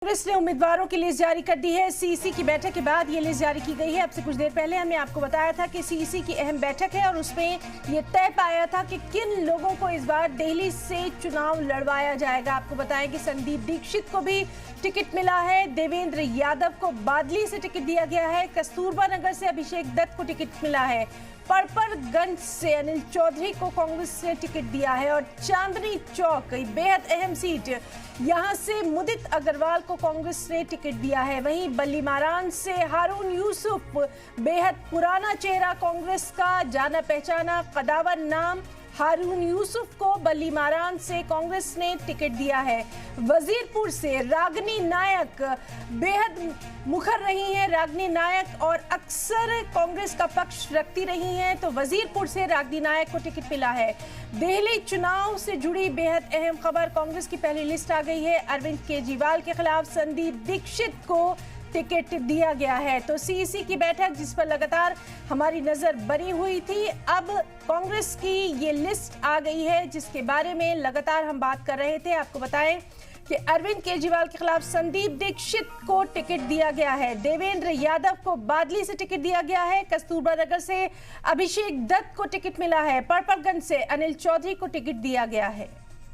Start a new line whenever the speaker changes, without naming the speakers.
कांग्रेस ने उम्मीदवारों की लिस्ट जारी कर दी है। सीईसी की बैठक के बाद ये लिस्ट जारी की गई है। अब से कुछ देर पहले हमने आपको बताया था कि सीईसी की अहम बैठक है और उसमें ये तय पाया था कि किन लोगों को इस बार दिल्ली से चुनाव लड़वाया जाएगा। आपको बताएं कि संदीप दीक्षित को भी टिकट मिला है, देवेंद्र यादव को बादली से टिकट दिया गया है, कस्तूरबा नगर से अभिषेक दत्त को टिकट मिला है, परपरगंज से अनिल चौधरी को कांग्रेस ने टिकट दिया है और चांदनी चौक बेहद अहम सीट, यहां से मुदित अग्रवाल को कांग्रेस ने टिकट दिया है। वहीं बल्लीमारान से हारून यूसुफ, बेहद पुराना चेहरा कांग्रेस का, जाना पहचाना कदावर नाम, हारून यूसुफ को बल्लीमारान से कांग्रेस ने टिकट दिया है। वजीरपुर से रागनी नायक बेहद मुखर रही हैं, रागनी नायक, और अक्सर कांग्रेस का पक्ष रखती रही हैं, तो वजीरपुर से रागनी नायक को टिकट मिला है। दिल्ली चुनाव से जुड़ी बेहद अहम खबर, कांग्रेस की पहली लिस्ट आ गई है। अरविंद केजरीवाल के खिलाफ संदीप दीक्षित को टिकट दिया गया है। तो सीईसी की बैठक जिस पर लगातार हमारी नजर बनी हुई थी, अब कांग्रेस की ये लिस्ट आ गई है जिसके बारे में लगातार हम बात कर रहे थे। आपको बताएं कि अरविंद केजरीवाल के खिलाफ संदीप दीक्षित को टिकट दिया गया है, देवेंद्र यादव को बादली से टिकट दिया गया है, कस्तूरबा नगर से अभिषेक दत्त को टिकट मिला है, परपरगंज से अनिल चौधरी को टिकट दिया गया है।